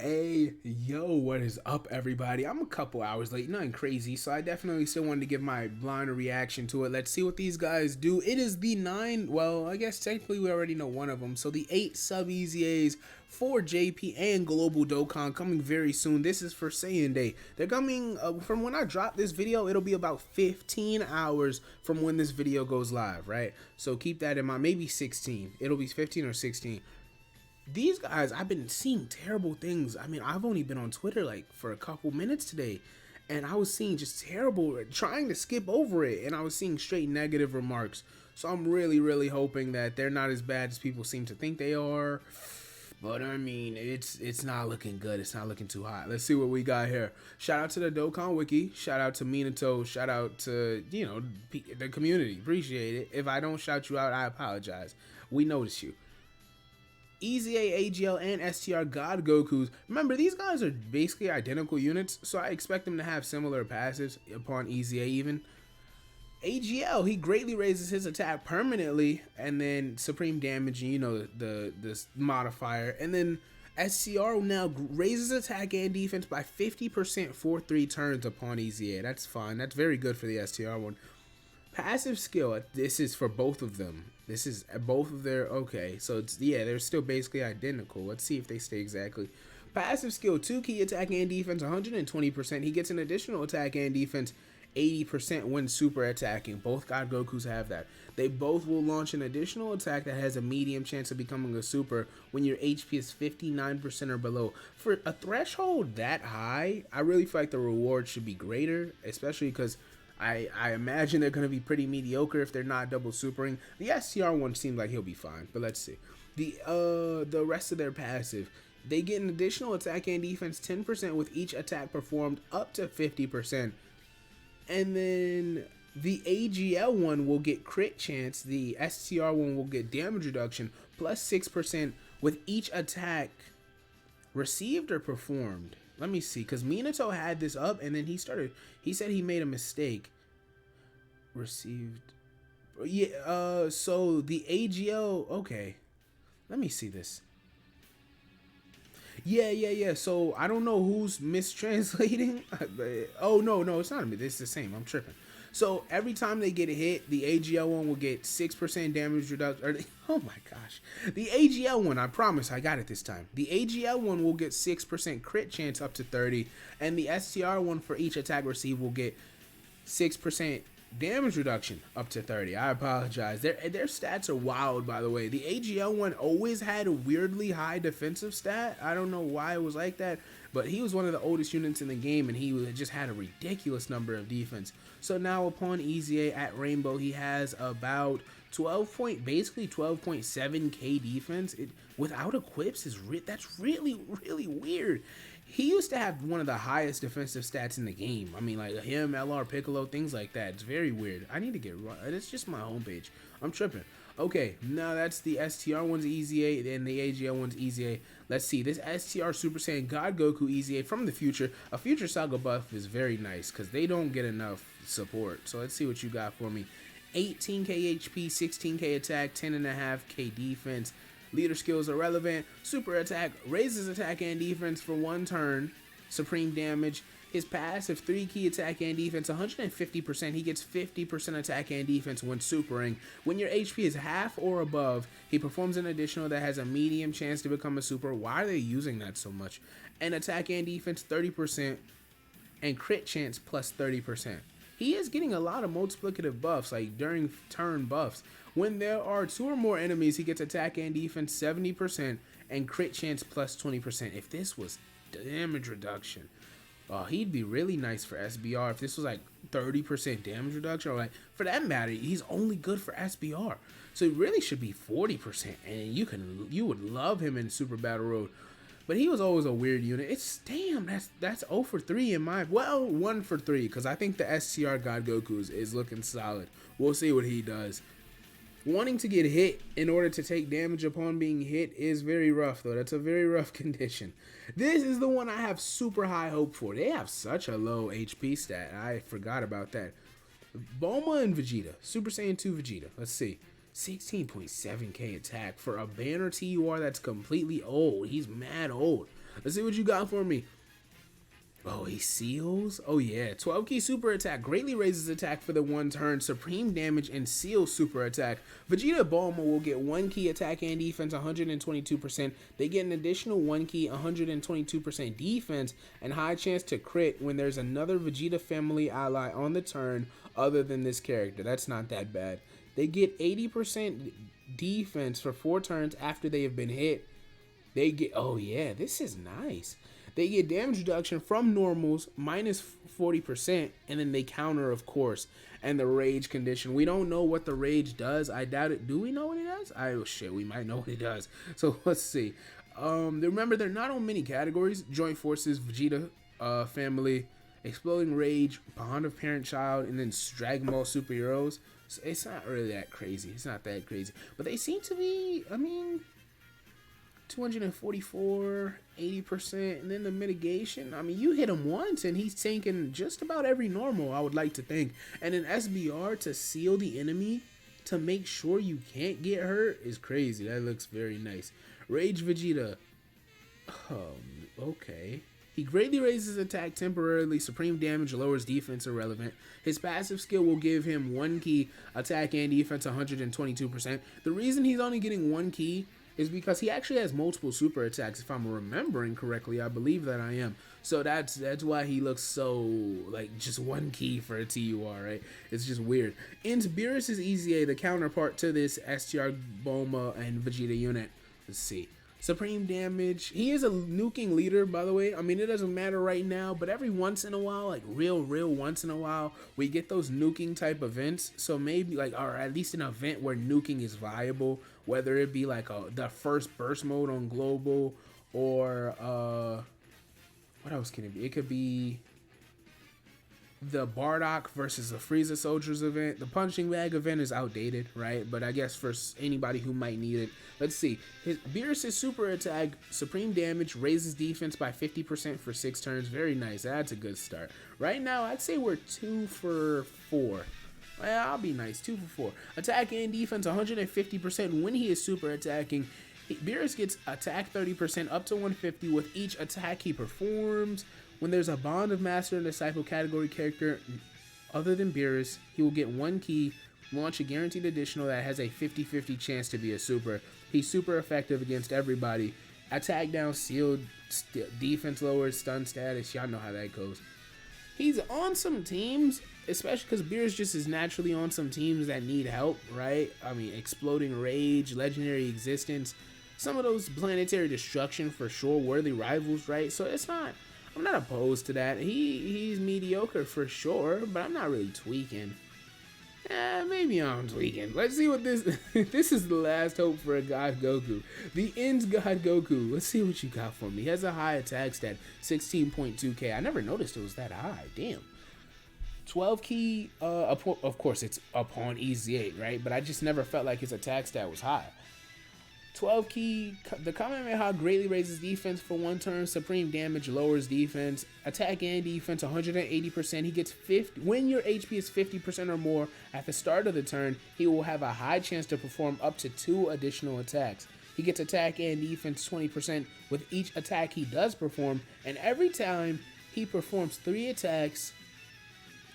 Hey, yo, what is up, everybody? I'm a couple hours late, nothing crazy, so I definitely still wanted to give my blind reaction to it. Let's see what these guys do. It is the 9, well, I guess technically we already know one of them, so the 8 Sub-EZAs for JP and Global Dokkan coming very soon. This is for Saiyan Day. They're coming, from when I drop this video, it'll be about 15 hours from when this video goes live, right? So keep that in mind, maybe 16. It'll be 15 or 16. These guys, I've been seeing terrible things. I mean, I've only been on Twitter like for a couple minutes today, and I was seeing just terrible, trying to skip over it, and I was seeing straight negative remarks. So I'm really hoping that they're not as bad as people seem to think they are. But I mean, it's not looking good. It's not looking too hot. Let's see what we got here. Shout out to the Dokkan Wiki. Shout out to Minato. Shout out to, you know, the community. Appreciate it. If I don't shout you out, I apologize. We notice you. EZA, AGL, and STR God Gokus. Remember, these guys are basically identical units, so I expect them to have similar passives upon EZA even. AGL, he greatly raises his attack permanently, and then supreme damage, and you know, the modifier. And then SCR now raises attack and defense by 50% for 3 turns upon EZA. That's fine. That's very good for the STR one. Passive skill, this is for both of them. This is both of their, okay, so it's, yeah, they're still basically identical. Let's see if they stay exactly. Passive skill, 2 key attack and defense, 120%. He gets an additional attack and defense, 80% when super attacking. Both God Gokus have that. They both will launch an additional attack that has a medium chance of becoming a super when your HP is 59% or below. For a threshold that high, I really feel like the reward should be greater, especially because I imagine they're going to be pretty mediocre if they're not double supering. The STR one seems like he'll be fine, but let's see. The rest of their passive, they get an additional attack and defense 10% with each attack performed up to 50%. And then the AGL one will get crit chance. The STR one will get damage reduction plus 6% with each attack received or performed. Let me see, because Minato had this up, and then he said he made a mistake. Received. Yeah, so the AGL, okay. Let me see this. Yeah. So I don't know who's mistranslating. Oh, no, it's not me. It's the same. I'm tripping. So every time they get a hit, the AGL one will get 6% damage reduction. Oh my gosh. The AGL one, I promise I got it this time. The AGL one will get 6% crit chance up to 30. And the STR one for each attack received will get 6% damage reduction up to 30. I apologize. Their stats are wild, by the way. The AGL one always had a weirdly high defensive stat. I don't know why it was like that, but he was one of the oldest units in the game, and he just had a ridiculous number of defense. So now upon EZA at Rainbow, he has about basically 12.7k defense. Without equips that's really weird. He used to have one of the highest defensive stats in the game. I mean, like him, LR Piccolo, things like that. It's very weird. I need to get right. It's just my homepage. I'm tripping. Okay, now that's the STR one's EZA, and the AGL one's EZA. Let's see. This STR Super Saiyan God Goku EZA from the future. A future Saga buff is very nice because they don't get enough support. So let's see what you got for me. 18k HP, 16k attack, 10.5k defense. Leader skills are relevant. Super attack raises attack and defense for 1 turn. Supreme damage. His passive 3 key attack and defense 150%. He gets 50% attack and defense when supering. When your HP is half or above, he performs an additional that has a medium chance to become a super. Why are they using that so much? And attack and defense 30% and crit chance plus 30%. He is getting a lot of multiplicative buffs, like during turn buffs. When there are 2 or more enemies, he gets attack and defense 70% and crit chance plus 20%. If this was damage reduction, he'd be really nice for SBR. If this was like 30% damage reduction, or like, for that matter, he's only good for SBR. So it really should be 40%, and you would love him in Super Battle Road. But he was always a weird unit. Damn, that's 0 for 3 in my, well, 1 for 3, because I think the STR God Goku is looking solid. We'll see what he does. Wanting to get hit in order to take damage upon being hit is very rough, though. That's a very rough condition. This is the one I have super high hope for. They have such a low HP stat. I forgot about that. Bulma and Vegeta. Super Saiyan 2 Vegeta. Let's see. 16.7k attack for a banner TUR that's completely old. He's mad old. Let's see what you got for me. Oh, he seals? Oh yeah, 12 key super attack greatly raises attack for the 1 turn, supreme damage, and seal super attack. Vegeta Bulma will get 1 key attack and defense 122%. They get an additional 1 key 122% defense and high chance to crit when there's another Vegeta family ally on the turn other than this character. That's not that bad. They get 80% defense for 4 turns after they have been hit. They get, oh yeah, this is nice. They get damage reduction from normals minus 40%, and then they counter, of course, and the rage condition. We don't know what the rage does. I doubt it. Do we know what it does? Oh shit, we might know what it does. So let's see. Remember, they're not on many categories. Joint Forces, Vegeta family, Exploding Rage, Bond of Parent-Child, and then Dragon Ball Superheroes. So it's not really that crazy. It's not that crazy. But they seem to be, I mean, 244, 80%, and then the mitigation. I mean, you hit him once and he's tanking just about every normal, I would like to think. And an SBR to seal the enemy to make sure you can't get hurt is crazy. That looks very nice. Rage Vegeta. Okay. He greatly raises attack temporarily, supreme damage, lowers defense irrelevant. His passive skill will give him 1 key attack and defense 122%. The reason he's only getting 1 key is because he actually has multiple super attacks. If I'm remembering correctly, I believe that I am. So that's why he looks so like just 1 key for a TUR, right? It's just weird. Into Beerus' EZA, the counterpart to this STR Bulma and Vegeta unit. Let's see. Supreme damage. He is a nuking leader, by the way. I mean, it doesn't matter right now, but every once in a while, like real once in a while, we get those nuking type events. So maybe like, or at least an event where nuking is viable, whether it be like the first burst mode on global, or what else can it be? It could be the Bardock versus the Frieza Soldiers event. The punching bag event is outdated, right? But I guess for anybody who might need it. Let's see. Beerus' super attack, supreme damage, raises defense by 50% for 6 turns. Very nice. That's a good start. Right now, I'd say we're 2 for 4. Well, I'll be nice. 2 for 4. Attack and defense 150% when he is super attacking. Beerus gets attack 30% up to 150 with each attack he performs. When there's a Bond of Master and Disciple category character other than Beerus, he will get 1 key, launch a guaranteed additional that has a 50-50 chance to be a super. He's super effective against everybody. Attack down, sealed, defense lowered, stun status. Y'all know how that goes. He's on some teams, especially because Beerus just is naturally on some teams that need help, right? I mean, Exploding Rage, Legendary Existence, some of those Planetary Destruction for sure, worthy rivals, right? So it's not... I'm not opposed to that. He's mediocre for sure, but I'm not really tweaking. Maybe I'm tweaking. Let's see what this... This is the last hope for a God Goku. The Ends God Goku. Let's see what you got for me. He has a high attack stat, 16.2k. I never noticed it was that high. Damn. 12 key, of course, it's upon EZ8, right? But I just never felt like his attack stat was high. 12 key, the Kamehameha greatly raises defense for 1 turn, supreme damage lowers defense, attack and defense 180%. He gets 50, when your HP is 50% or more at the start of the turn, he will have a high chance to perform up to 2 additional attacks. He gets attack and defense 20% with each attack he does perform, and every time he performs 3 attacks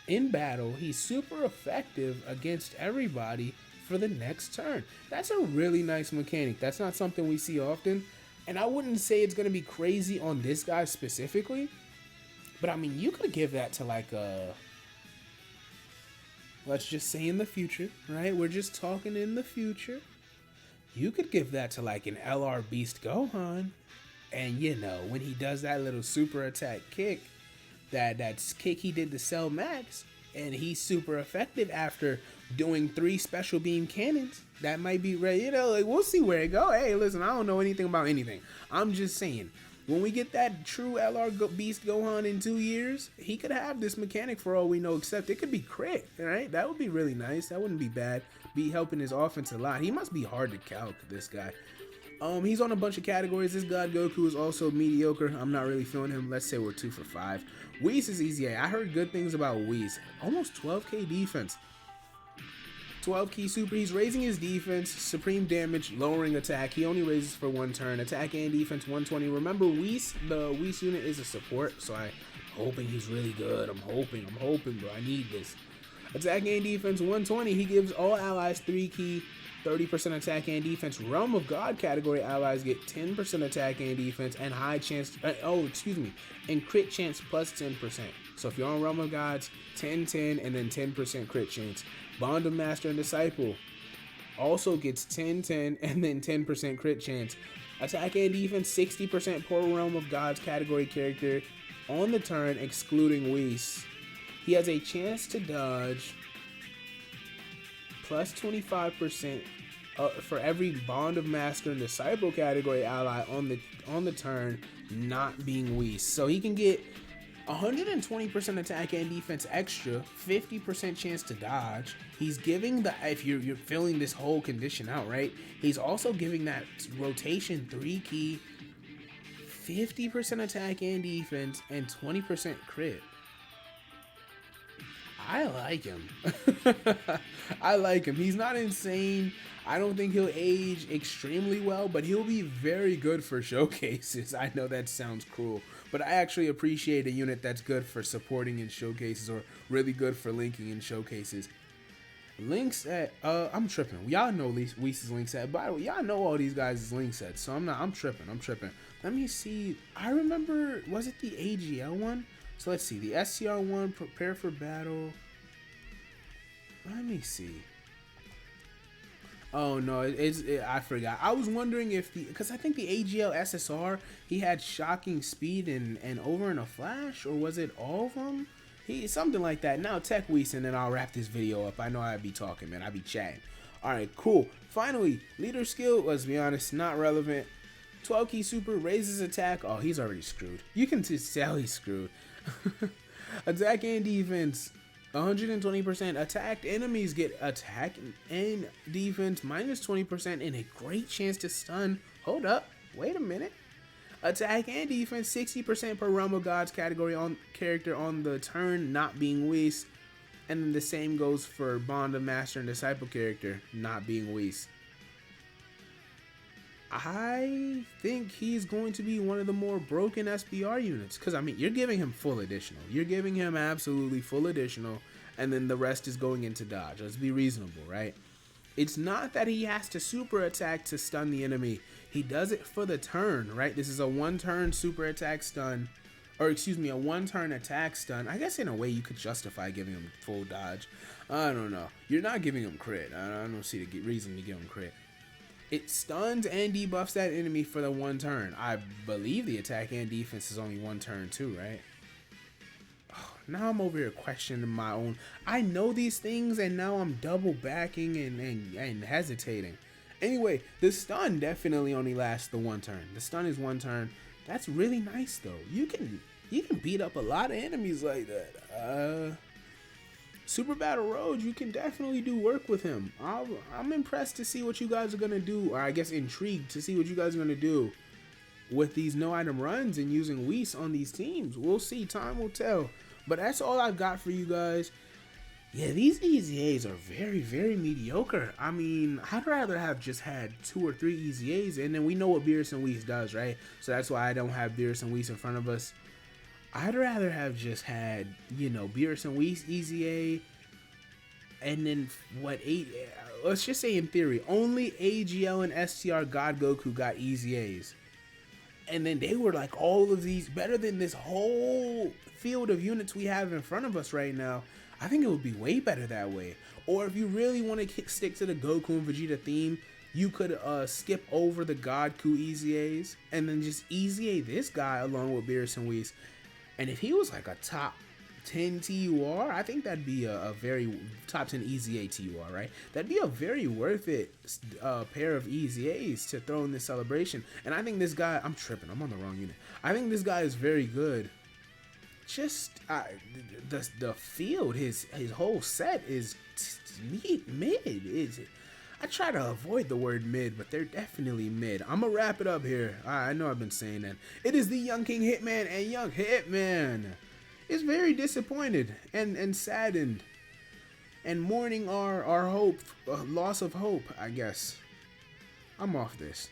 in battle, he's super effective against everybody for the next turn. That's a really nice mechanic. That's not something we see often, and I wouldn't say it's gonna be crazy on this guy specifically, but I mean, you could give that to like a, let's just say in the future, right? We're just talking in the future. You could give that to like an LR Beast Gohan, and you know, when he does that little super attack kick, that's kick he did to Cell Max, and he's super effective after doing 3 special beam cannons. That might be right, you know, like we'll see where it go. Hey, listen, I don't know anything about anything. I'm just saying, when we get that true LR Beast Gohan in 2 years, he could have this mechanic for all we know, except it could be crit, right? That would be really nice. That wouldn't be bad. Be helping his offense a lot. He must be hard to calc, this guy. He's on a bunch of categories. This God Goku is also mediocre. I'm not really feeling him. Let's say we're 2 for 5. Whis is EZA. I heard good things about Whis. Almost 12k defense. 12 key super. He's raising his defense, supreme damage, lowering attack. He only raises for 1 turn. Attack and defense 120. Remember, the Whis unit is a support, so I'm hoping he's really good. I'm hoping, bro. I need this. Attack and defense 120. He gives all allies 3 key, 30% attack and defense. Realm of God category allies get 10% attack and defense and high chance. And crit chance plus 10%. So if you're on Realm of Gods, 10, 10, and then 10% crit chance. Bond of Master and Disciple also gets 10, 10, and then 10% crit chance. Attack and defense 60% per Realm of Gods category character on the turn, excluding Whis. He has a chance to dodge plus 25% for every Bond of Master and Disciple category ally on the turn, not being Whis. So he can get 120% attack and defense extra, 50% chance to dodge. He's giving if you're filling this whole condition out, right? He's also giving that rotation 3 key, 50% attack and defense, and 20% crit. I like him. I like him. He's not insane. I don't think he'll age extremely well, but he'll be very good for showcases. I know that sounds cruel, but I actually appreciate a unit that's good for supporting in showcases or really good for linking in showcases. Link set, I'm tripping. Y'all know Whis' link set. By the way, y'all know all these guys' link sets, so I'm tripping. Let me see. I remember, was it the AGL one? So let's see, the SCR one, prepare for battle. Let me see. Oh no, I forgot. I was wondering if because I think the AGL SSR, he had shocking speed and over in a flash, or was it all of them? Something like that. Now Tech Whis, and then I'll wrap this video up. I know I'd be talking, man. I'd be chatting. All right, cool. Finally, leader skill. Let's be honest, not relevant. 12 key super, raises attack. Oh, he's already screwed. You can just tell he's screwed. Attack and defense 120%. Attacked enemies get attack and defense minus 20% and a great chance to stun. Hold up, wait a minute. Attack and defense 60% per Realm of Gods category on character on the turn, not being Whis. And then the same goes for Bond of Master and Disciple character, not being Whis. I think he's going to be one of the more broken SBR units. Because, I mean, you're giving him full additional. You're giving him absolutely full additional. And then the rest is going into dodge. Let's be reasonable, right? It's not that he has to super attack to stun the enemy. He does it for the turn, right? This is a 1-turn super attack stun. Or, excuse me, a 1-turn attack stun. I guess in a way you could justify giving him full dodge. I don't know. You're not giving him crit. I don't see the reason to give him crit. It stuns and debuffs that enemy for the 1 turn. I believe the attack and defense is only 1 turn too, right? Oh, now I'm over here questioning my own. I know these things and now I'm double backing and hesitating. Anyway, the stun definitely only lasts the 1 turn. The stun is 1 turn. That's really nice though. You can beat up a lot of enemies like that. Super Battle Road, you can definitely do work with him. I'm impressed to see what you guys are going to do, or I guess intrigued to see what you guys are going to do with these no item runs and using Whis on these teams. We'll see. Time will tell. But that's all I've got for you guys. Yeah, these EZAs are very, very mediocre. I mean, I'd rather have just had 2 or 3 EZAs, and then we know what Beerus and Whis does, right? So that's why I don't have Beerus and Whis in front of us. I'd rather have just had, you know, Beerus and Whis EZA, and then let's just say in theory, only AGL and STR God Goku got EZAs. And then they were like all of these better than this whole field of units we have in front of us right now. I think it would be way better that way. Or if you really want to stick to the Goku and Vegeta theme, you could skip over the Goku EZAs and then just EZA this guy along with Beerus and Whis. And if he was like a top 10 TUR, I think that'd be a very top 10 EZA TUR, right? That'd be a very worth it pair of EZAs to throw in this celebration. And I think this guy, I'm tripping, I'm on the wrong unit. I think this guy is very good. Just the field, his whole set is mid. I try to avoid the word mid, but they're definitely mid. I'm gonna wrap it up here. I know I've been saying that. It is the Young King Hitman, and Young Hitman is very disappointed and saddened and mourning our hope, loss of hope, I guess. I'm off this.